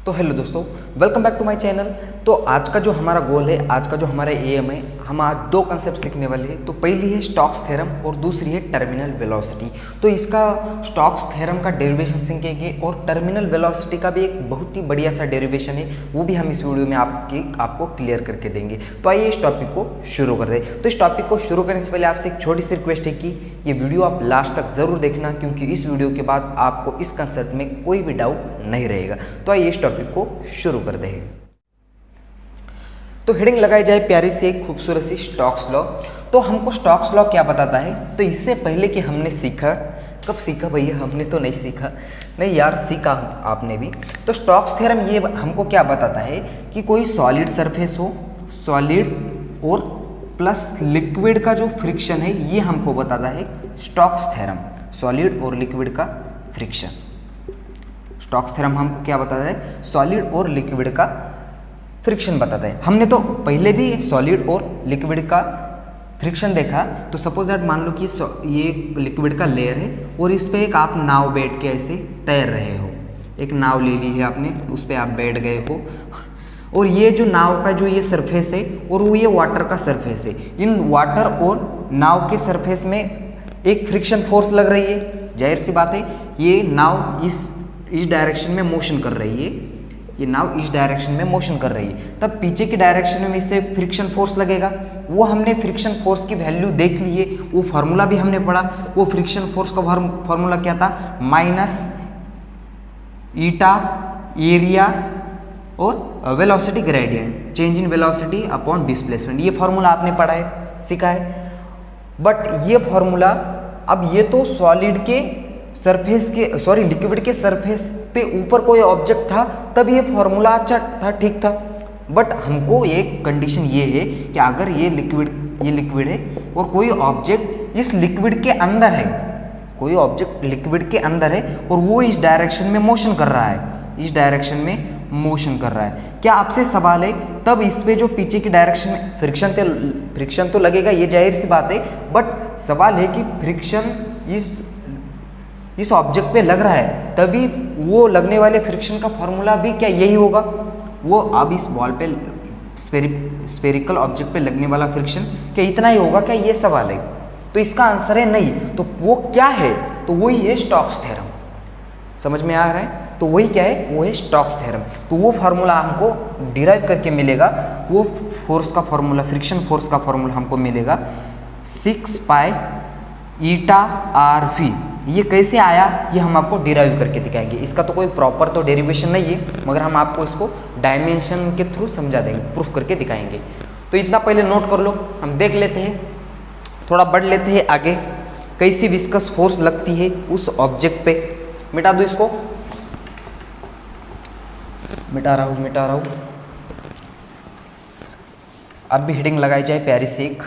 तो हेलो दोस्तों, welcome back to my channel. तो आज का जो हमारा गोल है, आज का जो हमारा एम है, हम आज दो कंसेप्ट सीखने वाले हैं। तो पहली है स्टोक्स थ्योरम और दूसरी है टर्मिनल वेलोसिटी। तो इसका स्टोक्स थ्योरम का डेरिवेशन सीखेंगे और टर्मिनल वेलोसिटी का भी एक बहुत ही बढ़िया सा डेरिवेशन है, वो भी हम इस वीडियो में आपको क्लियर करके देंगे। तो आइए इस टॉपिक को शुरू कर दें। तो इस टॉपिक को शुरू करने से पहले आपसे एक छोटी सी रिक्वेस्ट है कि ये वीडियो आप लास्ट तक ज़रूर देखना, क्योंकि इस वीडियो के बाद आपको इस कंसेप्ट में कोई भी डाउट नहीं रहेगा। तो आइए इस टॉपिक को शुरू कर दें। तो हेडिंग लगाई जाए प्यारी सी एक खूबसूरत सी स्टोक्स लॉ। तो हमको स्टोक्स लॉ क्या बताता है? तो इससे पहले कि हमने सीखा, कब सीखा भैया? हमने तो नहीं सीखा, नहीं यार सीखा आपने भी। तो स्टोक्स थ्योरम ये हमको क्या बताता है कि कोई सॉलिड सरफेस हो, सॉलिड और प्लस लिक्विड का जो फ्रिक्शन है, ये हमको बताता है स्टोक्स थ्योरम। सॉलिड और लिक्विड का फ्रिक्शन, स्टोक्स थ्योरम हमको क्या बताता है? सॉलिड और लिक्विड का फ्रिक्शन बताता है। हमने तो पहले भी सॉलिड और लिक्विड का फ्रिक्शन देखा। तो सपोज दैट मान लो कि ये लिक्विड का लेयर है और इस पे एक आप नाव बैठ के ऐसे तैर रहे हो। एक नाव ले ली है आपने, उस पर आप बैठ गए हो और ये जो नाव का जो ये सरफेस है और वो ये वाटर का सरफेस है, इन वाटर और नाव के सरफेस में एक फ्रिक्शन फोर्स लग रही है। जाहिर सी बात है, ये नाव इस डायरेक्शन में मोशन कर रही है, ये नाव इस डायरेक्शन में मोशन कर रही है, तब पीछे की डायरेक्शन में इससे फ्रिक्शन फोर्स लगेगा। वो हमने फ्रिक्शन फोर्स की वैल्यू देख ली है, वो फार्मूला भी हमने पढ़ा। वो फ्रिक्शन फोर्स का फार्मूला क्या था? माइनस ईटा एरिया और velocity gradient, change in velocity upon displacement. ये फार्मूला आपने पढ़ा है, सीखा है। बट ये फार्मूला, अब ये तो सॉलिड के सरफेस के, सॉरी लिक्विड के सरफेस पे ऊपर कोई ऑब्जेक्ट था तब ये फॉर्मूला अच्छा था, ठीक था। बट हमको एक कंडीशन ये है कि अगर ये लिक्विड है और कोई ऑब्जेक्ट इस लिक्विड के अंदर है, कोई ऑब्जेक्ट लिक्विड के अंदर है और वो इस डायरेक्शन में मोशन कर रहा है, इस डायरेक्शन में मोशन कर रहा है, क्या आपसे सवाल है? तब इस पे जो पीछे की डायरेक्शन में फ्रिक्शन तो लगेगा, ये जाहिर सी बात है। बट सवाल है कि फ्रिक्शन इस ऑब्जेक्ट पे लग रहा है, तभी वो लगने वाले फ्रिक्शन का फॉर्मूला भी क्या यही होगा? वो अब इस बॉल पे स्फेरिकल ऑब्जेक्ट पे लगने वाला फ्रिक्शन क्या इतना ही होगा? क्या ये सवाल है। तो इसका आंसर है नहीं। तो वो क्या है? तो वही है स्टोक्स थ्योरम। समझ में आ रहा है? तो वही क्या है? वो है स्टोक्स थ्योरम। तो वो फार्मूला हमको डिराइव करके मिलेगा, वो फोर्स का फार्मूला, फ्रिक्शन फोर्स का फार्मूला हमको मिलेगा 6 पाई ईटा आर वी। ये कैसे आया, ये हम आपको डिराइव करके दिखाएंगे। इसका तो कोई प्रॉपर तो डेरिवेशन नहीं है, मगर हम आपको इसको डायमेंशन के थ्रू समझा देंगे, प्रूफ करके दिखाएंगे। तो इतना पहले नोट कर लो, हम देख लेते हैं, थोड़ा बढ़ लेते हैं आगे। कैसी विस्कस फोर्स लगती है उस ऑब्जेक्ट पे। मिटा दो इसको, मिटा रहा हूँ। अब भी हेडिंग लगाई जाए प्यारी से एक।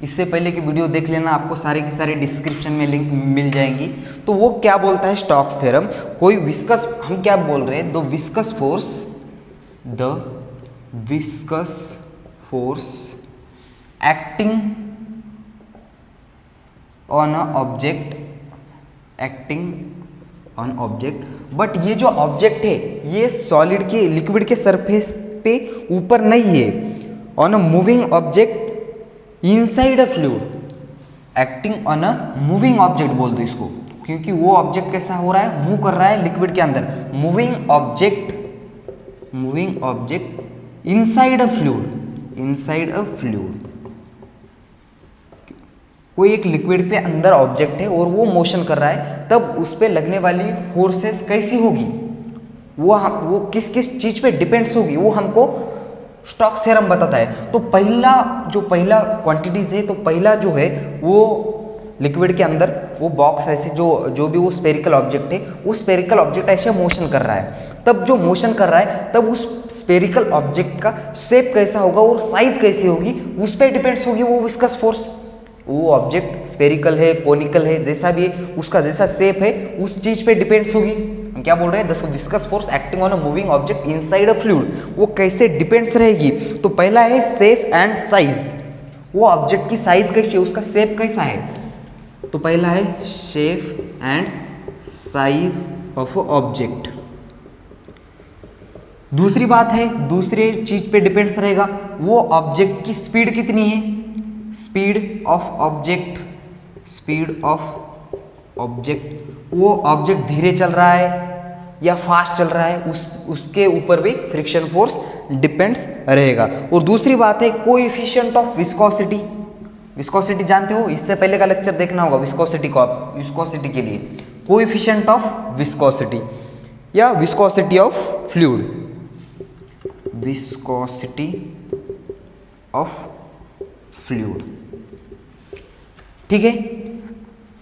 इससे पहले की वीडियो देख लेना, आपको सारे के सारे डिस्क्रिप्शन में लिंक मिल जाएंगी। तो वो क्या बोलता है स्टोक्स थ्योरम? कोई विस्कस, हम क्या बोल रहे हैं? The viscous force acting on object, but ये जो ऑब्जेक्ट है ये सॉलिड के, लिक्विड के सरफेस पे ऊपर नहीं है। On a moving object inside a fluid, acting on a moving object बोल दो इसको, क्योंकि वो ऑब्जेक्ट कैसा हो रहा है? मूव कर रहा है लिक्विड के अंदर। Moving object inside a fluid. कोई एक लिक्विड पे अंदर ऑब्जेक्ट है और वो मोशन कर रहा है, तब उस पे लगने वाली फोर्सेस कैसी होगी? वो किस किस चीज पे डिपेंड्स होगी, वो हमको स्टोक्स थ्योरम बताता है। तो पहला क्वांटिटीज है, तो पहला जो है वो लिक्विड के अंदर वो बॉक्स ऐसे जो भी वो स्फेरिकल ऑब्जेक्ट है, वो स्फेरिकल ऑब्जेक्ट ऐसे मोशन कर रहा है। तब जो मोशन कर रहा है, तब उस स्फेरिकल ऑब्जेक्ट का शेप कैसा होगा और साइज कैसी होगी, उस पर डिपेंड्स होगी वो विस्कस फोर्स। वो ऑब्जेक्ट स्फेरिकल है, कोनिकल है, जैसा भी है, उसका जैसा शेप है उस चीज पे डिपेंड्स होगी। हम क्या बोल रहे हैं? The viscous force acting on a moving object inside a fluid, वो कैसे डिपेंड्स रहेगी? तो पहला है शेप एंड साइज। वो ऑब्जेक्ट की साइज कैसी है, उसका शेप कैसा है? तो पहला है shape and size of object. दूसरी बात है, दूसरे चीज पे डिपेंड्स रहेगा, वो ऑब्जेक्ट की स्पीड कितनी है, speed of object, speed of object, वो ऑब्जेक्ट धीरे चल रहा है या फास्ट चल रहा है, उसके ऊपर भी फ्रिक्शन फोर्स डिपेंड्स रहेगा। और दूसरी बात है कोएफिशिएंट ऑफ विस्कोसिटी। विस्कोसिटी जानते हो, इससे पहले का लेक्चर देखना होगा विस्कोसिटी को, आप विस्कोसिटी के लिए कोएफिशिएंट ऑफ विस्कोसिटी या viscosity of fluid, viscosity of fluid. ठीक है,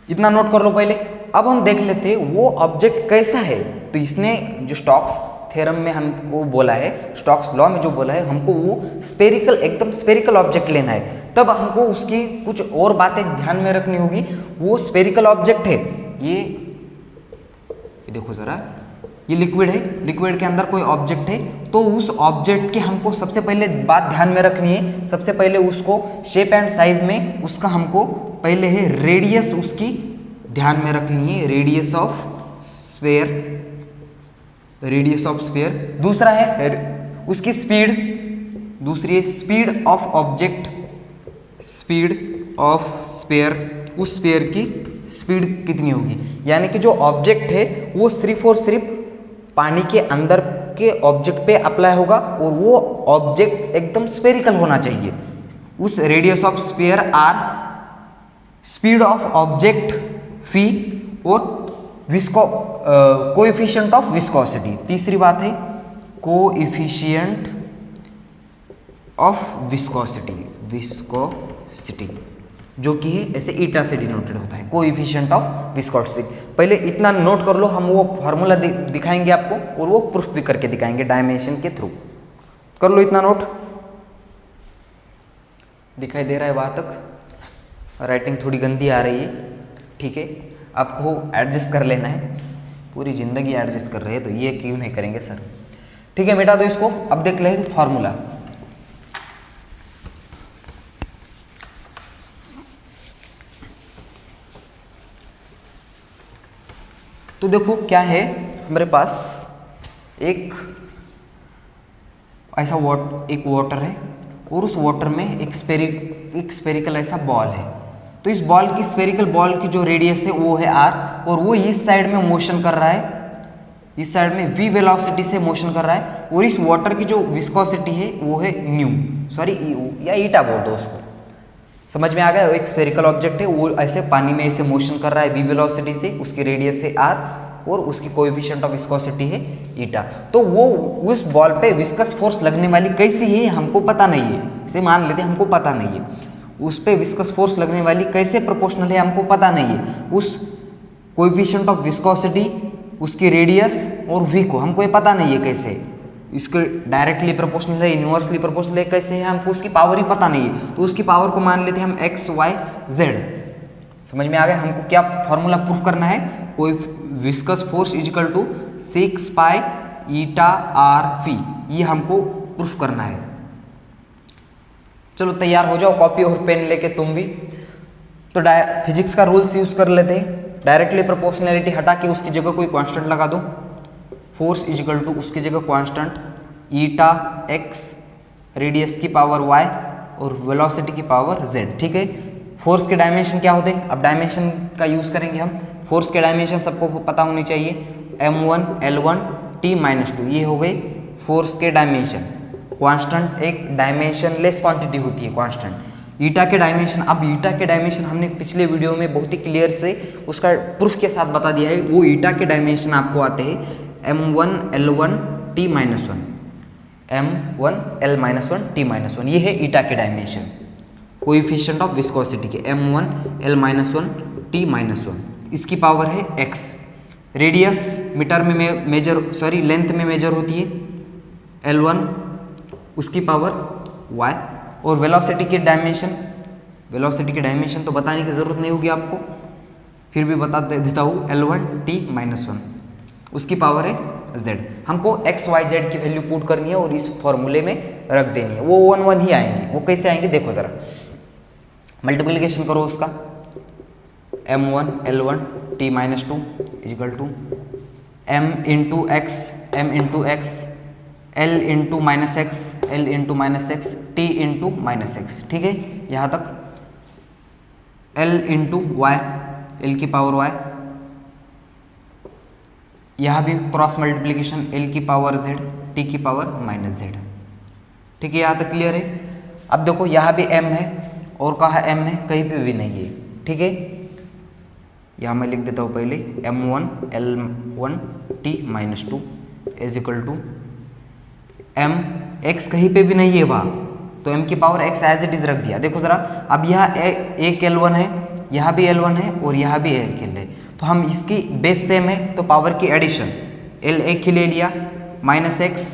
इतना नोट कर लो पहले। अब हम देख लेते हैं वो ऑब्जेक्ट कैसा है। तो इसने जो स्टोक्स थ्योरम में हमको बोला है, स्टोक्स लॉ में जो बोला है, हमको वो स्फेरिकल, एकदम स्फेरिकल ऑब्जेक्ट लेना है। तब हमको उसकी कुछ और बातें ध्यान में रखनी होगी। वो स्फेरिकल ऑब्जेक्ट है, ये देखो जरा, ये लिक्विड है, लिक्विड के अंदर कोई ऑब्जेक्ट है, तो उस ऑब्जेक्ट की हमको सबसे पहले बात ध्यान में रखनी है। सबसे पहले उसको शेप एंड साइज में उसका हमको पहले है रेडियस उसकी ध्यान में रखनी है, radius of sphere, radius of sphere. दूसरा है उसकी स्पीड, दूसरी है speed of object, speed of sphere, उस स्फीयर की स्पीड कितनी होगी। यानी कि जो ऑब्जेक्ट है वो सिर्फ और सिर्फ पानी के अंदर के ऑब्जेक्ट पे अप्लाई होगा और वो ऑब्जेक्ट एकदम स्फेरिकल होना चाहिए। उस radius of sphere R speed of object फी और कोएफिशिएंट ऑफ विस्कोसिटी। तीसरी बात है कोएफिशिएंट ऑफ विस्कोसिटी, विस्कोसिटी जो कि है ऐसे ईटा से डिनोटेड होता है, कोएफिशिएंट ऑफ विस्कोसिटी। पहले इतना नोट कर लो, हम वो फार्मूला दिखाएंगे आपको और वो प्रूफ भी करके दिखाएंगे डायमेंशन के थ्रू। कर लो इतना नोट, दिखाई दे रहा है वहां तक? राइटिंग थोड़ी गंदी आ रही है, ठीक है, आपको एडजस्ट कर लेना है, पूरी जिंदगी एडजस्ट कर रहे हैं तो ये क्यों नहीं करेंगे सर। ठीक है, मिटा दो इसको। अब देख ले फॉर्मूला। तो देखो क्या है हमारे पास, एक ऐसा एक वाटर है और उस वाटर में एक स्फेरिकल ऐसा बॉल है। तो इस बॉल की, स्फेरिकल बॉल की जो रेडियस है वो है r, और वो इस साइड में मोशन कर रहा है, इस साइड में v वेलोसिटी से मोशन कर रहा है। और इस वाटर की जो विस्कोसिटी है वो है न्यू, सॉरी या ईटा बोल दो उसको। समझ में आ गया? एक स्फेरिकल ऑब्जेक्ट है, वो ऐसे पानी में ऐसे मोशन कर रहा है v वेलोसिटी से, उसकी रेडियस है r और उसकी कोएफिशिएंट ऑफ विस्कोसिटी है ईटा। तो वो उस बॉल पे विस्कस फोर्स लगने वाली कैसी है हमको पता नहीं है, इसे मान लेते हमको पता नहीं है। उस पे विस्कस फोर्स लगने वाली कैसे प्रोपोर्शनल है हमको पता नहीं है। उस कोएफिशिएंट ऑफ विस्कोसिटी, उसकी रेडियस और v को हमको ये पता नहीं है कैसे, इसके डायरेक्टली प्रोपोर्शनल है, इनवर्सली प्रोपोर्शनल है, कैसे है हमको उसकी पावर ही पता नहीं है। तो उसकी पावर को मान लेते हैं हम x y z। समझ में आ गया? हमको क्या फॉर्मूला प्रूफ करना है, कोई viscous force is equal to 6 pi eta are फी, ये हमको प्रूफ करना है। चलो तैयार हो जाओ, कॉपी और पेन लेके तुम भी। तो फिजिक्स का रूल्स यूज कर लेते हैं। डायरेक्टली प्रोपोर्शनैलिटी हटा के उसकी जगह कोई कांस्टेंट लगा दो, फोर्स इज इक्वल टू उसकी जगह कांस्टेंट ईटा एक्स, रेडियस की पावर वाई और वेलोसिटी की पावर जेड। ठीक है, फोर्स के डायमेंशन क्या होते हैं, अब डायमेंशन का यूज करेंगे हम। फोर्स के डायमेंशन सबको पता होनी चाहिए, m1 l1 t-2, ये हो गई फोर्स के डायमेंशन। कांस्टेंट एक डायमेंशन लेस क्वांटिटी होती है कांस्टेंट। ईटा के डायमेंशन, अब ईटा के डायमेंशन हमने पिछले वीडियो में बहुत ही क्लियर से उसका प्रूफ के साथ बता दिया है। वो ईटा के डायमेंशन आपको आते हैं m1 l1 t-1, m1 l-1 t-1, ये है ईटा के डायमेंशन, कोएफिशिएंट ऑफ विस्कोसिटी के m1 l-1 t-1। इसकी पावर है x। रेडियस मीटर में मेजर, सॉरी लेंथ में मेजर होती है l1, उसकी पावर y। और वेलोसिटी के डायमेंशन, वेलोसिटी के डायमेंशन तो बताने की ज़रूरत नहीं होगी आपको, फिर भी बता देता हूँ, l1 t-1, उसकी पावर है z। हमको x y z की वैल्यू पुट करनी है और इस फॉर्मूले में रख देनी है। वो 1 1 ही आएंगे। वो कैसे आएंगे देखो ज़रा, मल्टीप्लिकेशन करो उसका, m1 l1 t minus two equal to m into x l into minus x t into minus x. ठीक है, यहाँ तक l इंटू वाई, एल की पावर वाई, यहाँ भी क्रॉस मल्टीप्लीकेशन l की पावर z, t की पावर माइनस z। ठीक है, यहाँ तक क्लियर है। अब देखो यहाँ भी m है और कहाँ m है, कहीं पे भी नहीं है। ठीक है, यहाँ मैं लिख देता हूँ पहले m1 l1 t minus two is equal to m, x कहीं पे भी नहीं है वहाँ, तो m की power x as it is रख दिया। देखो जरा, अब यहाँ एक L1 है, यहाँ भी L1 है और यहाँ भी एक L है, तो हम इसकी बेस सेम है तो पावर की एडिशन L एक ही ले लिया, माइनस एक्स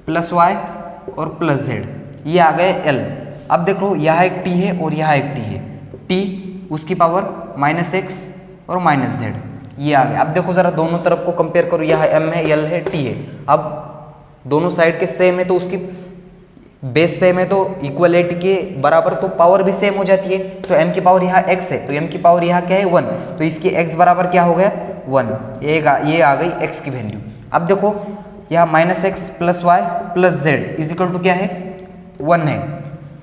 प्लस वाई और प्लस z, ये आ गए L। अब देखो यहाँ एक t है और यहाँ एक t है, t उसकी पावर माइनस एक्स और माइनस z, ये आ गया। अब देखो जरा दोनों तरफ को कंपेयर करो, यहाँ m है, L है, t है। अब दोनों साइड के सेम है तो उसकी बेस सेम है तो इक्वलिटी के बराबर तो पावर भी सेम हो जाती है। तो m की पावर यहाँ x है तो m की पावर यहाँ क्या है 1, तो इसकी x बराबर क्या हो गया 1, ये आ गई x की वैल्यू। अब देखो यहाँ minus x plus y plus z equal to क्या है 1 है,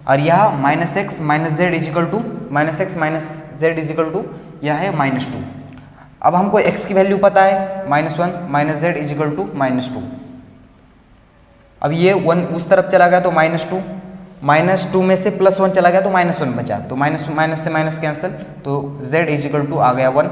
और यहाँ minus x minus z equal to minus x minus z equal to यह है माइनस टू। अब हमको x की वैल्यू पता है -1 माइनस जेड इजिकल टू -2। अब ये 1 उस तरफ चला गया तो -2 में से +1 चला गया तो -1 बचा, तो माइनस से माइनस कैंसिल, तो z इजिकल टू आ गया 1।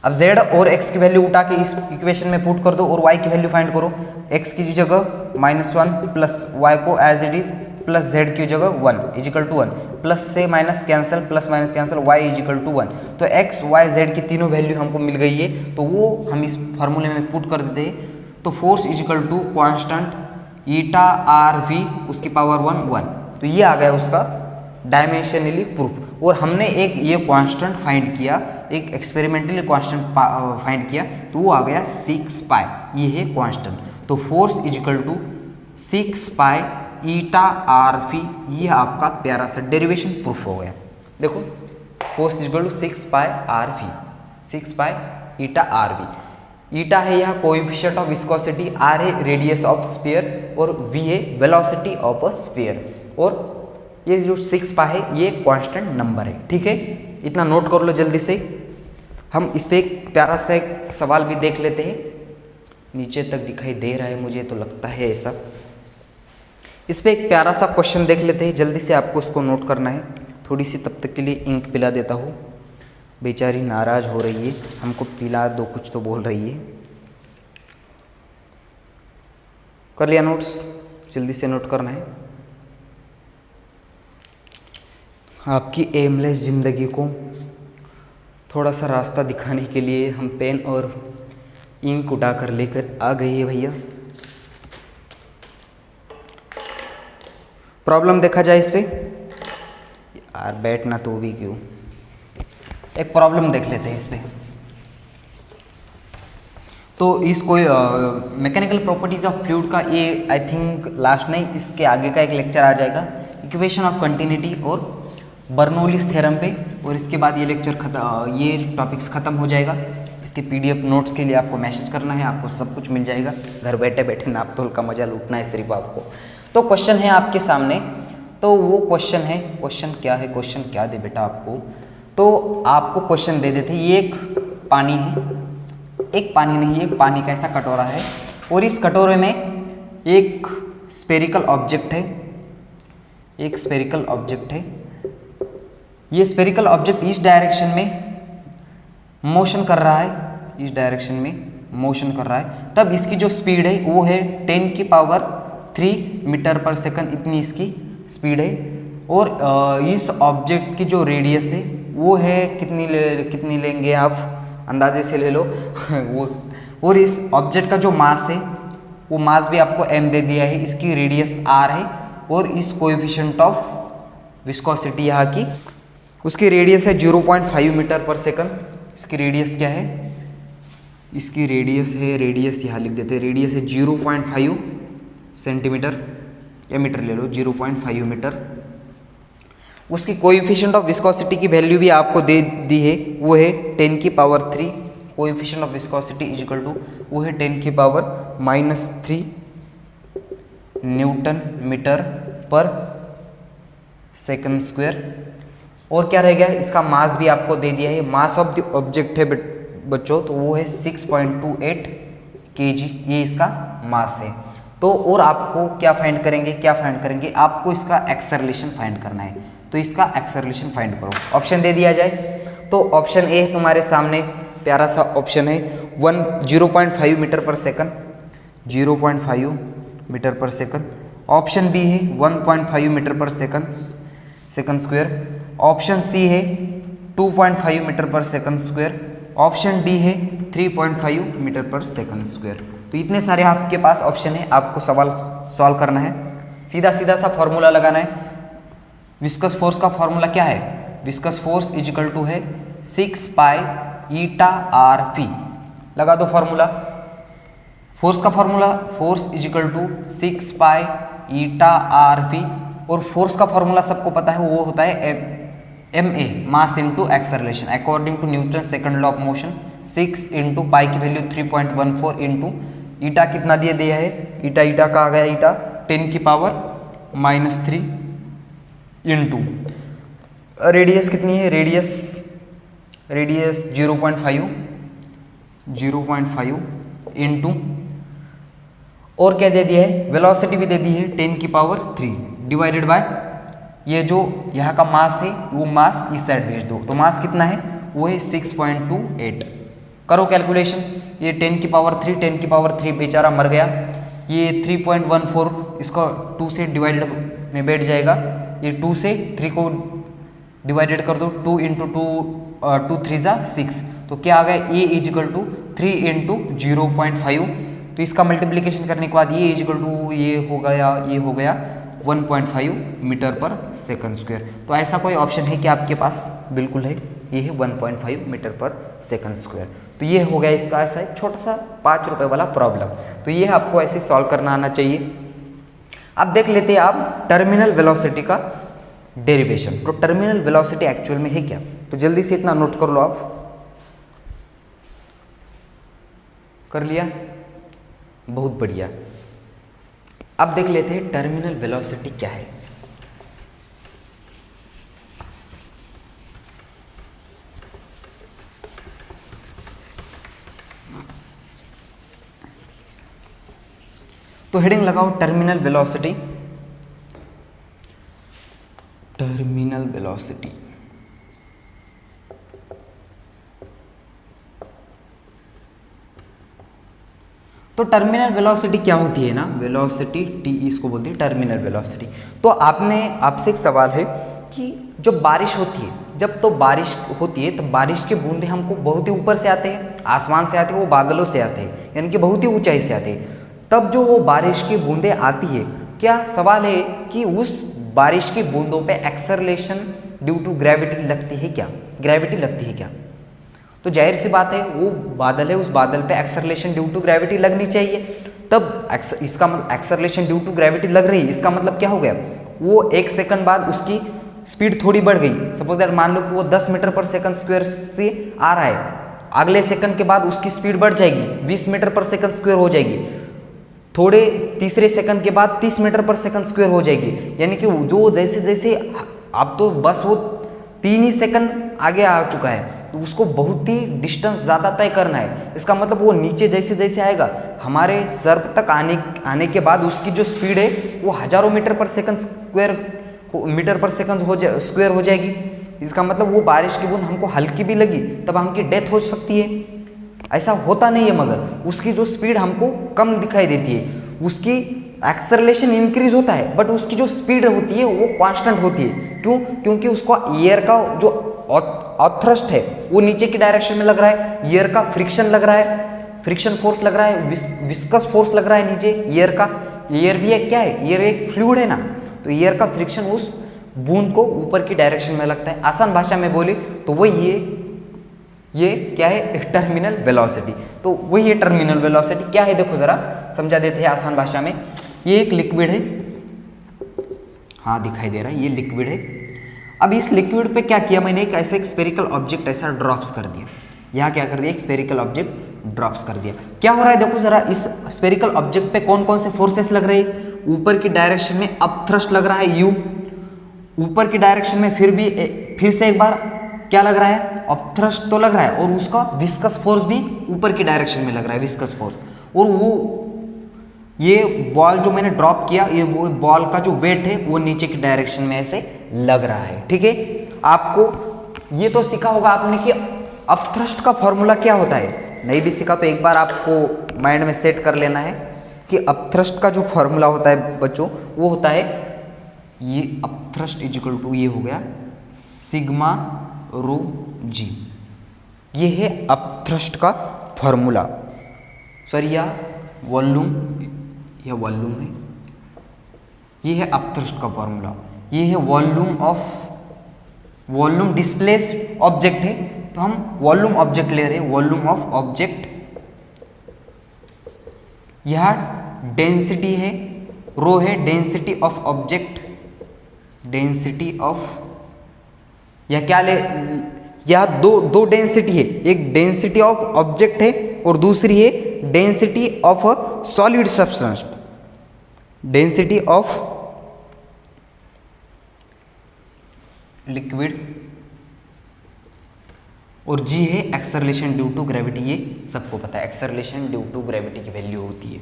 अब z और x की वैल्यू उठा के इस इक्वेशन में पुट कर दो और y की वैल्यू फाइंड करो। x की जगह -1 प्लस y को as it is plus z की जगह 1 इजिकल टू 1, प्लस से minus cancel, plus minus cancel, y equal to 1। तो x y z की तीनों वैल्यू हमको मिल गई है, तो वो हम इस फार्मूले में पुट कर देते हैं। तो force is equal to constant eta are v उसकी पावर 1, तो ये आ गया उसका डायमेंशनली प्रूफ। और हमने एक ये कांस्टेंट फाइंड किया, एक एक्सपेरिमेंटली कांस्टेंट फाइंड किया, तो वो आ गया 6 पाई, ये है कांस्टेंट। तो force is equal to 6 pi eta are V, ये आपका प्यारा सा डेरिवेशन प्रूफ हो गया। देखो force is equal to 6 pi R V, 6 pi eta are V. Eta है यहाँ कोएफिशिएंट ऑफ विस्कोसिटी, आर है रेडियस ऑफ स्फीयर और वी है वेलोसिटी ऑफ अ स्फीयर। और ये जो 6 पाई है ये कांस्टेंट नंबर है। ठीक है, इतना नोट कर लो जल्दी से। हम इस पे एक प्यारा सा एक सवाल भी देख लेते हैं, नीचे तक दिखाई दे रहा है मुझे तो लगता है ऐसा। इस पे एक प्यारा सा क्वेश्चन देख लेते हैं, जल्दी से आपको इसको नोट करना है। थोड़ी सी तब तक के लिए इंक पिला देता हूँ, बेचारी नाराज हो रही है, हमको पिला दो कुछ तो बोल रही है। कर लिया नोट्स, जल्दी से नोट करना है। आपकी एमलेस ज़िंदगी को थोड़ा सा रास्ता दिखाने के लिए हम पेन और इंक उठा कर लेकर आ गए हैं भैया। प्रॉब्लम देखा जाए इस पे, यार बैठना तो भी क्यों, एक प्रॉब्लम देख लेते हैं इस पे। तो इस कोई मैकेनिकल प्रॉपर्टीज ऑफ फ्लूइड का ये आई थिंक लास्ट नहीं, इसके आगे का एक लेक्चर आ जाएगा इक्वेशन ऑफ कंटिन्यूटी और बर्नौलीज थ्योरम पे, और इसके बाद ये लेक्चर ये टॉपिक्स ख़त्म हो जाएगा। इसके PDF नोट्स के लिए आपको मैसेज करना है, आपको सब कुछ मिल जाएगा। घर बैठे बैठे नाप तोल का मजा लूटना है सिर्फ आपको। तो क्वेश्चन है आपके सामने, तो वो क्वेश्चन है, क्वेश्चन क्या दे बेटा आपको, तो आपको क्वेश्चन दे देते, ये एक पानी है, एक पानी नहीं है, पानी का ऐसा कटोरा है, और इस कटोरे में एक स्फेरिकल ऑब्जेक्ट है, एक स्फेरिकल ऑब्जेक्ट है। ये स्फेरिकल ऑब्जेक्ट इस डायरेक्शन में मोशन कर रहा है, इस डायरेक्शन में मोशन कर रहा है। तब इसकी जो स्पीड है वो है 10 की पावर 3 मीटर पर सेकंड, इतनी इसकी स्पीड है। और इस ऑब्जेक्ट की जो रेडियस है वो है कितनी लेंगे आप अंदाजे से ले लो वो। और इस ऑब्जेक्ट का जो मास है वो मास भी आपको m दे दिया है, इसकी रेडियस r है, और इस कोएफिशिएंट ऑफ विस्कोसिटी यहाँ की, उसकी रेडियस है 0.5 मीटर पर सेकंड। इसकी रेडियस क्या है, इसकी रेडियस है, रेडियस यहाँ लिख देते हैं, रेडियस है 0.5 सेंटीमीटर या मीटर ले लो, 0.5 मीटर। उसकी कोएफिशिएंट ऑफ विस्कोसिटी की वैल्यू भी आपको दे दी है, वो है 10 की power 3। Coefficient of viscosity is equal to वो है 10 की power -3 newton metre per second square. और क्या रह गया, इसका मास भी आपको दे दिया है। मास ऑफ द ऑब्जेक्ट है बच्चों, तो वो है 6.28 kg, ये इसका मास है। तो और आपको क्या फाइंड करेंगे, आपको इसका एक्सेलरेशन फाइंड करना है। तो इसका एक्सेलरेशन फाइंड करो। ऑप्शन दे दिया जाए तो ऑप्शन ए तुम्हारे सामने प्यारा सा ऑप्शन है 0.5 metre per second, 0.5 metre per second. Option B है 1.5 metre per second square. Option C है 2.5 metre per second square. Option D है 3.5 मीटर पर सेकंड स्क्वायर। तो इतने सारे आपके पास ऑप्शन है, आपको सवाल सॉल्व करना है। सीधा सीधा सा फॉर्मूला लगाना है। विस्कस फोर्स का फॉर्मूला क्या है, viscous force is equal to है 6 पाई ईटा आर फी। लगा दो फॉर्मूला। फोर्स का formula, force is equal to 6 pi eta are phi. और फोर्स का फॉर्मूला सबको पता है, वो होता है ma mass into acceleration according to Newton second law of motion. 6 into pi की वैल्यू 3.14 इंटू ईटा कितना दिया है, ईटा का आ गया ईटा 10 की पावर -3 इंटू रेडियस कितनी है, रेडियस 0.5 इंटू और क्या दे दिया है, वेलोसिटी भी दे दी है 10 की पावर 3 डिवाइडेड बाय ये जो यहाँ का मास है, वो मास इस साइड भेज दो। तो मास कितना है, वो है 6.28। करो कैलकुलेशन। ये 10 की पावर 3 बेचारा मर गया। ये 3.14 इसको 2 से डिवाइडेड में बैठ जाएगा। ये 2 से 3 को डिवाइडेड कर दो, 2 इंटू 2 3 ज़ा 6। तो क्या आ गया, ए इज इक्वल टू 3 इंटू 0.5। तो इसका मल्टीप्लिकेशन करने के बाद ये इज इक्वल टू ये हो गया 1.5 मीटर पर सेकंड स्क्वायर। तो ऐसा कोई ऑप्शन है कि आपके पास, बिल्कुल है, ये है 1.5 मीटर पर सेकंड स्क्वायर। तो ये हो गया इसका ऐसा एक छोटा सा 5 रुपए वाला प्रॉब्लम। तो ये आपको ऐसे सॉल्व करना आना चाहिए। अब देख लेते हैं आप टर्मिनल वेलोसिटी का डेरिवेशन। तो टर्मिनल वेलोसिटी एक्चुअल में है क्या, तो जल्दी से इतना नोट कर लो। आप कर लिया, बहुत बढ़िया। अब देख लेते हैं टर्मिनल वेलोसिटी क्या है। तो हेडिंग लगाओ टर्मिनल वेलोसिटी। टर्मिनल वेलोसिटी तो टर्मिनल वेलोसिटी क्या होती है ना, वेलोसिटी टी इसको बोलते हैं टर्मिनल वेलोसिटी। तो आपसे एक सवाल है कि जब बारिश होती है, तो बारिश के बूंदे हमको बहुत ही ऊपर से आते हैं, आसमान से आते हैं, वो बादलों से आते हैं, यानी कि बहुत ही ऊंचाई से आते हैं। तब जो वो बारिश की बूंदें आती है, क्या सवाल है कि उस बारिश की बूंदों पे एक्सेलरेशन ड्यू टू ग्रेविटी लगती है क्या, तो जाहिर सी बात है वो बादल है, उस बादल पे एक्सेलरेशन ड्यू टू ग्रेविटी लगनी चाहिए। तब इसका मतलब एक्सेलरेशन ड्यू टू ग्रेविटी लग रही है, इसका मतलब क्या हो गया, वो 1 सेकंड बाद उसकी स्पीड थोड़ी बढ़ गई। सपोज दैट मान लो कि वो 10 मीटर पर सेकंड स्क्वायर से आ रहा है, अगले सेकंड के बाद उसकी स्पीड बढ़ जाएगी, 20 मीटर पर सेकंड स्क्वायर हो जाएगी। थोड़े तीसरे सेकंड के बाद 30 मीटर पर सेकंड स्क्वायर हो जाएगी। यानी कि जो जैसे जैसे अब तो बस वो 3 ही सेकंड आगे आ चुका है, तो उसको बहुत ही डिस्टेंस ज़्यादा तय करना है। इसका मतलब वो नीचे जैसे जैसे आएगा, हमारे सर तक आने के बाद उसकी जो स्पीड है वो हजारों मीटर पर सेकंड स्क्वायर हो जाएगी। इसका मतलब वो बारिश की बूंद हमको हल्की भी लगी तब हमकी डेथ हो सकती है। ऐसा होता नहीं है, मगर उसकी जो स्पीड हमको कम दिखाई देती है, उसकी एक्सेलरेशन इंक्रीज होता है, बट उसकी जो स्पीड होती है वो कांस्टेंट होती है। क्यों? क्योंकि उसको एयर का जो ऑथरस्ट है वो नीचे की डायरेक्शन में लग रहा है, एयर का फ्रिक्शन लग रहा है, फ्रिक्शन फोर्स लग रहा है, विस्कस फोर्स लग रहा है नीचे एयर का। एयर भी एक क्या है, एयर एक फ्लूइड है ना, तो एयर का फ्रिक्शन उस बूंद को ऊपर की डायरेक्शन में लगता है। आसान भाषा में बोली तो वो ये क्या है, टर्मिनल वेलोसिटी। तो वही है टर्मिनल वेलोसिटी क्या है, देखो जरा समझा देते हैं आसान भाषा में। ये एक लिक्विड है, हाँ दिखाई दे रहा है, ये लिक्विड है। अब इस लिक्विड पे क्या किया मैंने, एक ऐसा स्फेरिकल ऑब्जेक्ट ऐसा ड्रॉप्स कर दिया। यहाँ क्या कर दिया, एक स्फेरिकल ऑब्जेक्ट ड्रॉप्स कर दिया। क्या हो रहा है देखो जरा, इस स्फेरिकल ऑब्जेक्ट पे कौन कौन से फोर्सेस लग रहे हैं। ऊपर की डायरेक्शन में अपथ्रस्ट लग रहा है U, ऊपर की डायरेक्शन में फिर से एक बार क्या लग रहा है, अपथ्रस्ट तो लग रहा है, और उसका विस्कस फोर्स भी ऊपर की डायरेक्शन में लग रहा है, विस्कस फोर्स। और वो ये बॉल जो मैंने ड्रॉप किया, ये वो बॉल का जो वेट है वो नीचे की डायरेक्शन में ऐसे लग रहा है। ठीक है, आपको ये तो सीखा होगा आपने कि अपथ्रस्ट का फॉर्मूला क्या होता है। नहीं भी सीखा तो एक बार आपको माइंड में सेट कर लेना है कि अपथ्रस्ट का जो फॉर्मूला होता है बच्चों, वो होता है ये अपथ्रस्ट इज इक्वल टू, ये हो गया सिग्मा रो जी। ये है अपथ्रस्ट का फॉर्मूला। सॉरी या वॉल्यूम है, ये है अपथ्रस्ट का फॉर्मूला। ये है वॉल्यूम डिस्प्लेस्ड ऑब्जेक्ट है, तो हम वॉल्यूम ऑब्जेक्ट ले रहे हैं, वॉल्यूम ऑफ ऑब्जेक्ट। यह डेंसिटी है, रो है density of object, density of, या क्या ले, यह दो डेंसिटी है, एक डेंसिटी ऑफ ऑब्जेक्ट है और दूसरी है density of a solid substance, density of liquid, और जी है एक्सेलरेशन ड्यू टू ग्रेविटी। ये सबको पता है एक्सेलरेशन ड्यू टू ग्रेविटी की वैल्यू होती है।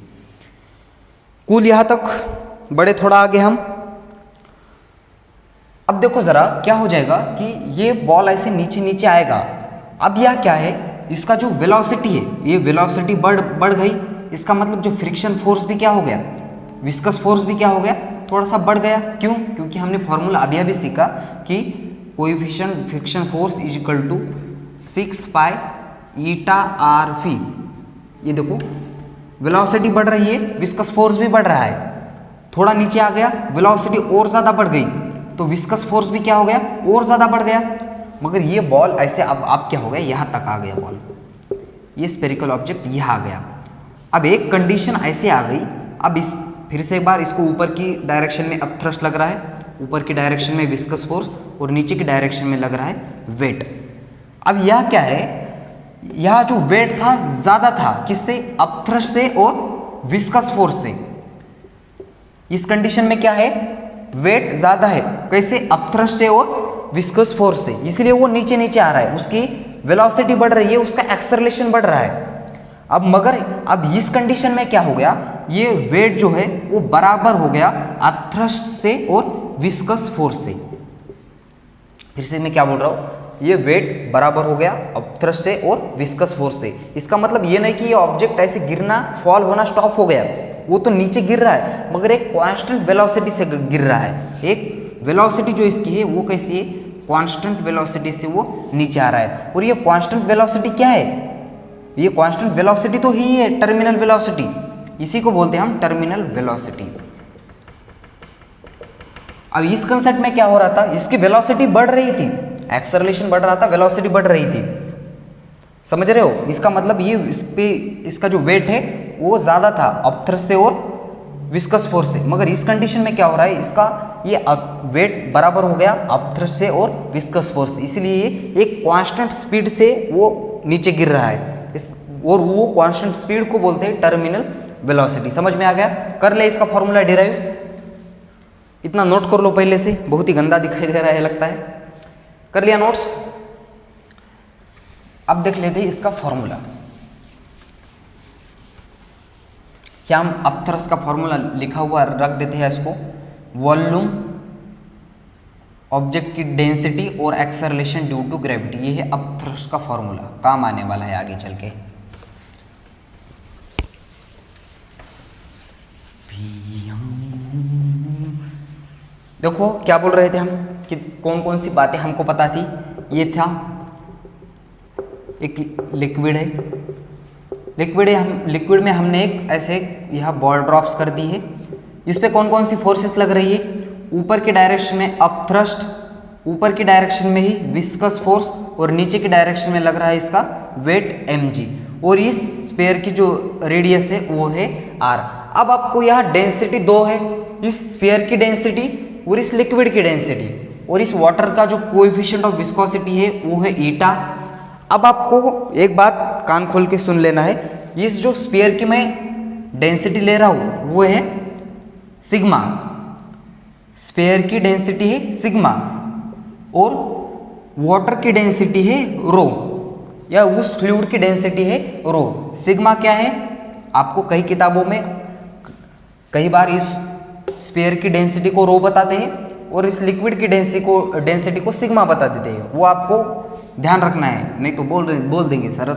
कुल यहां तक बढ़े, थोड़ा आगे हम। अब देखो जरा क्या हो जाएगा कि ये बॉल ऐसे नीचे नीचे आएगा। अब यह क्या है, इसका जो वेलोसिटी है, ये वेलोसिटी बढ़ गई। इसका मतलब जो फ्रिक्शन फोर्स भी क्या हो गया, विस्कस फोर्स भी क्या हो गया, थोड़ा सा बढ़ गया। क्यों? क्योंकि हमने फॉर्मूला अभी सीखा कि coefficient friction force is equal to 6 pi eta are फी। ये देखो वेलोसिटी बढ़ रही है, विस्कस फोर्स भी बढ़ रहा है। थोड़ा नीचे आ गया, वेलोसिटी और ज़्यादा बढ़ गई, तो विस्कस फोर्स भी क्या हो गया, और ज़्यादा बढ़ गया। मगर ये बॉल ऐसे अब क्या हो गया, यहाँ तक आ गया बॉल, ये स्फेरिकल ऑब्जेक्ट यहाँ आ गया। अब एक कंडीशन ऐसे आ गई, अब इस फिर से एक बार इसको ऊपर की डायरेक्शन में अपथ्रस्ट लग रहा है, ऊपर की डायरेक्शन में विस्कस फोर्स, और नीचे की डायरेक्शन में लग रहा है वेट। अब यह क्या है, यह जो वेट था ज़्यादा था, किससे, अपथ्रस्ट से और विस्कस फोर्स से। इस कंडीशन में क्या है, वेट ज़्यादा है, कैसे, अपथ्रस्ट से और विस्कस फोर्स से, इसलिए वो नीचे नीचे आ रहा है, उसकी वेलोसिटी बढ़ रही है, उसका एक्सेलरेशन बढ़ रहा है। अब इस कंडीशन में क्या हो गया, ये वेट जो है वो बराबर हो गया अपथ्रस्ट से और विस्कस फोर्स से। फिर से मैं क्या बोल रहा हूँ, ये वेट बराबर हो गया अपथ्रस्ट से और विस्कस फोर्स से। इसका मतलब ये नहीं कि ये ऑब्जेक्ट ऐसे गिरना, फॉल होना स्टॉप हो गया, वो तो नीचे गिर रहा है, मगर एक कांस्टेंट वेलोसिटी से गिर रहा है। एक वेलोसिटी जो इसकी है वो कैसी है, कांस्टेंट वेलोसिटी से वो नीचे आ रहा है। और ये कांस्टेंट वेलोसिटी क्या है, ये कांस्टेंट वेलोसिटी तो ही है टर्मिनल वेलोसिटी, इसी को बोलते हैं हम टर्मिनल वेलोसिटी। अब इस कंसेप्ट में क्या हो रहा था, इसकी वेलोसिटी बढ़ रही थी, एक्सेलरेशन बढ़ रहा था, वेलोसिटी बढ़ रही थी, समझ रहे हो। इसका मतलब ये इसका जो वेट है वो ज़्यादा था अपथ्रस्ट से और विस्कस फोर्स से। मगर इस कंडीशन में क्या हो रहा है, इसका ये वेट बराबर हो गया अपथ्रस्ट से और विस्कस फोर्स, इसलिए एक कांस्टेंट स्पीड से वो नीचे गिर रहा है, और वो कांस्टेंट स्पीड को बोलते हैं टर्मिनल वेलोसिटी। समझ में आ गया, कर ले इसका फॉर्मूला डिराइव, इतना नोट कर लो पहले से, बहुत ही गंदा दिखाई दे रहा है लगता है, कर लिया नोट्स। अब देख लेते हैं इसका फॉर्मूला। क्या हम अपथ्रस्ट का फॉर्मूला लिखा हुआ रख देते हैं इसको, वॉल्यूम ऑब्जेक्ट की डेंसिटी और एक्सेलरेशन ड्यू टू ग्रेविटी, ये है अपथ्रस्ट का फॉर्मूला, काम आने वाला है आगे चल के। देखो क्या बोल रहे थे हम कि कौन कौन सी बातें हमको पता थी। ये था एक लिक्विड है, हम लिक्विड में हमने एक ऐसे यह बॉल ड्रॉप्स कर दी है। इस पे कौन कौन सी फोर्सेस लग रही है, ऊपर की डायरेक्शन में अपथ्रस्ट, ऊपर की डायरेक्शन में ही विस्कस फोर्स, और नीचे की डायरेक्शन में लग रहा है इसका वेट mg, और इस स्फीयर की जो रेडियस है वो है r। अब आपको यह डेंसिटी 2 है, इस स्फीयर की डेंसिटी और इस लिक्विड की डेंसिटी। और इस वाटर का जो कोएफिशिएंट ऑफ विस्कोसिटी है वो है ईटा। अब आपको एक बात कान खोल के सुन लेना है, इस जो स्फीयर की मैं डेंसिटी ले रहा हूं वो है सिग्मा, स्फीयर की डेंसिटी है सिग्मा और वाटर की डेंसिटी है रो, या उस फ्लूइड की डेंसिटी है रो। सिग्मा क्या है, आपको कई किताबों में कई बार इस स्फीयर की डेंसिटी को रो बताते हैं और इस लिक्विड की डेंसिटी को सिग्मा बता देते हैं, वो आपको ध्यान रखना है, नहीं तो बोल देंगे सर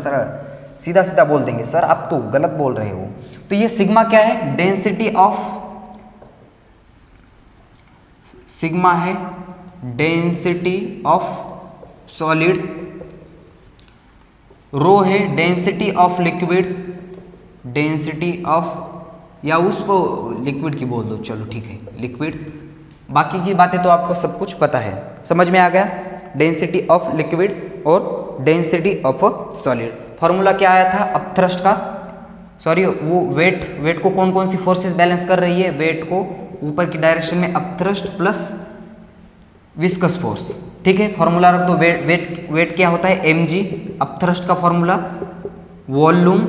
सीधा सीधा बोल देंगे सर आप तो गलत बोल रहे हो। तो ये सिग्मा क्या है, सिग्मा है डेंसिटी ऑफ सॉलिड, रो है density of liquid, density of या उसको लिक्विड की बोल दो, चलो ठीक है लिक्विड, बाकी की बातें तो आपको सब कुछ पता है, समझ में आ गया। डेंसिटी ऑफ लिक्विड और डेंसिटी ऑफ सॉलिड। फॉर्मूला क्या आया था अपथ्रस्ट का, सॉरी वो वेट को कौन कौन सी फोर्सेस बैलेंस कर रही है, वेट को ऊपर की डायरेक्शन में अपथ्रस्ट प्लस विस्कस फोर्स, ठीक है। फॉर्मूला रख दो, वेट क्या होता है mg, अपथ्रस्ट का फॉर्मूला वॉल्यूम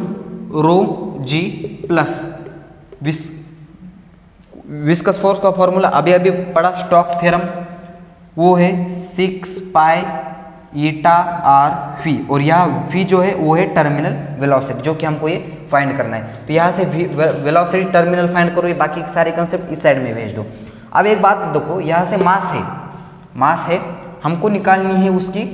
रो जी प्लस विस्कस फोर्स का फॉर्मूला अभी पढ़ा स्टोक्स थ्योरम, वो है 6 पाई ईटा आर फी, और यह फी जो है वो है टर्मिनल वेलोसिटी जो कि हमको ये फाइंड करना है। तो यहाँ से वेलोसिटी टर्मिनल फाइंड करो, ये बाकी के सारे कंसेप्ट इस साइड में भेज दो। अब एक बात देखो, यहाँ से मास है हमको निकालनी है उसकी,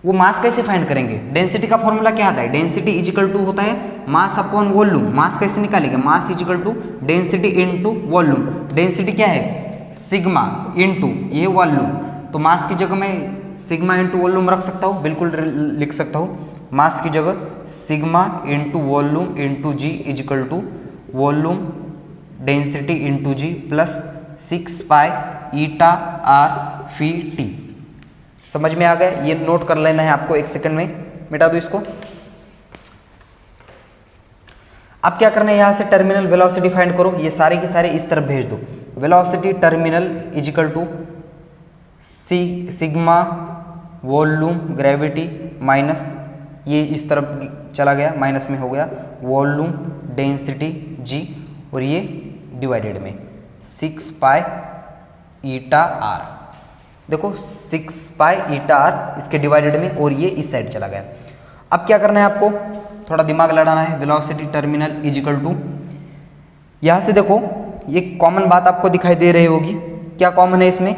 वो मास कैसे फाइंड करेंगे, डेंसिटी का फॉर्मूला क्या आता है, डेंसिटी इज इक्वल टू होता है मास अपॉन वॉल्यूम। मास कैसे निकालेंगे, mass is equal to density into volume. Density क्या है सिग्मा इनटू ये वॉल्यूम, तो मास की जगह मैं सिग्मा इंटू वॉल्यूम रख सकता हूँ, बिल्कुल लिख सकता हूँ मास की जगह sigma into volume into g is equal to volume density into g plus 6 pi eta are phi t. समझ में आ गया, ये नोट कर लेना है आपको, एक सेकंड में मिटा दो इसको। अब क्या करना है, यहाँ से टर्मिनल वेलोसिटी फाइंड करो, ये सारे के सारे इस तरफ भेज दो। Velocity terminal is equal to sigma volume gravity minus ये इस तरफ चला गया, माइनस में हो गया वॉल्यूम डेंसिटी जी, और ये डिवाइडेड में 6 पाई ईटा आर। देखो 6 पाई ईटा आर इसके डिवाइडेड में, और ये इस साइड चला गया। अब क्या करना है आपको, थोड़ा दिमाग लड़ाना है। Velocity terminal is equal to, यहाँ से देखो ये कॉमन बात आपको दिखाई दे रही होगी, क्या कॉमन है इसमें,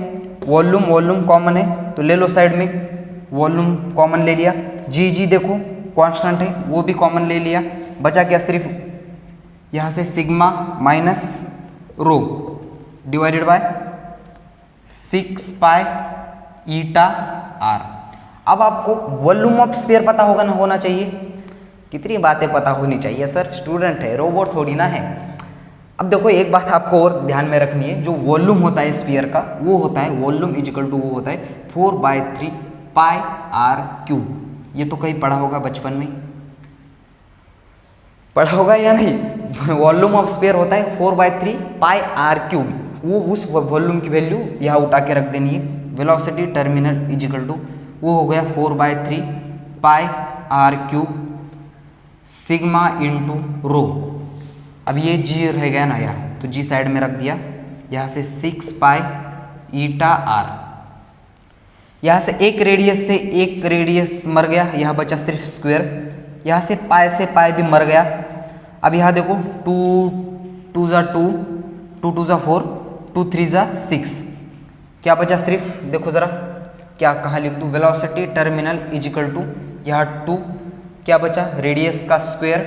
वॉल्यूम कॉमन है तो ले लो साइड में, वॉल्यूम कॉमन ले लिया। जी देखो कांस्टेंट है वो भी कॉमन ले लिया, बचा क्या सिर्फ यहाँ से sigma minus rho divided by 6 pi eta r. अब आपको वॉल्यूम ऑफ स्फीयर पता होना चाहिए, कितनी बातें पता होनी चाहिए सर, स्टूडेंट है रोबोट थोड़ी ना है। अब देखो एक बात आपको और ध्यान में रखनी है, जो वॉल्यूम होता है स्फीयर का वो होता है वॉल्यूम इज इक्वल टू वो होता है 4/3 पाई आर क्यूब। ये तो कहीं पढ़ा होगा बचपन में, पढ़ा होगा या नहीं। वॉल्यूम ऑफ स्फीयर होता है 4/3 पाई आर क्यूब, वो उस वॉल्यूम की वैल्यू यहाँ उठा के रख देनी है। Velocity terminal is equal to वो हो गया 4/3 pi R cube sigma into rho. अब ये जी रह गया ना यहाँ, तो जी साइड में रख दिया, यहाँ से 6 पाई ईटा आर। यहाँ से एक रेडियस मर गया, यहाँ बचा सिर्फ स्क्वायर। यहाँ से पाई भी मर गया। अब यहाँ देखो 2 2 ज़ा 2, 2 2 ज़ा 4, 2 3 ज़ा 6, क्या बचा सिर्फ, देखो ज़रा क्या कहाँ लिख दूँ, velocity terminal is equal to यहाँ 2 क्या बचा, रेडियस का square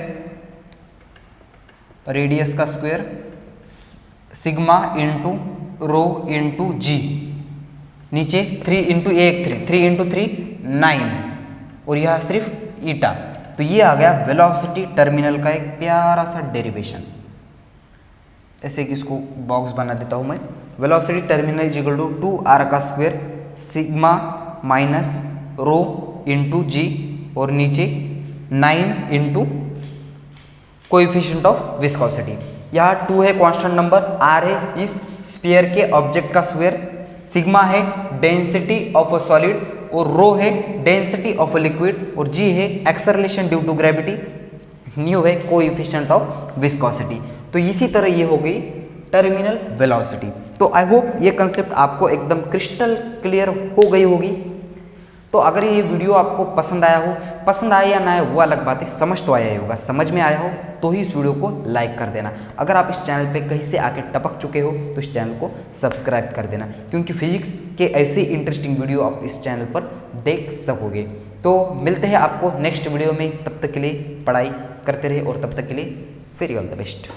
sigma into rho into G, नीचे 3 इंटू 3 इंटू 3 9, और यह सिर्फ ईटा। तो ये आ गया वेलोसिटी टर्मिनल का एक प्यारा सा डेरिवेशन। ऐसे कि इसको बॉक्स बना देता हूँ मैं। Velocity terminal is equal to 2r का square sigma minus rho into G, और नीचे 9 इंटू कोएफिशिएंट ऑफ विस्कोसिटी। यहाँ 2 है कांस्टेंट नंबर, r है इस स्फीयर के ऑब्जेक्ट का स्क्वायर सिग्मा है डेंसिटी ऑफ अ सॉलिड, और रो है डेंसिटी ऑफ अ लिक्विड, और जी है acceleration due to gravity, nu है कोएफिशिएंट ऑफ विस्कोसिटी। तो इसी तरह ये हो गई टर्मिनल वेलोसिटी। तो आई होप ये कंसेप्ट आपको एकदम क्रिस्टल क्लियर हो गई होगी। तो अगर ये वीडियो आपको पसंद आया या ना आया वो अलग बात है, समझ तो आया ही होगा। समझ में आया हो तो ही इस वीडियो को लाइक कर देना। अगर आप इस चैनल पे कहीं से आके टपक चुके हो तो इस चैनल को सब्सक्राइब कर देना, क्योंकि फिजिक्स के ऐसे ही इंटरेस्टिंग वीडियो आप इस चैनल पर देख सकोगे। तो मिलते हैं आपको नेक्स्ट वीडियो में, तब तक के लिए पढ़ाई करते रहे और तब तक के लिए वेरी ऑल द बेस्ट।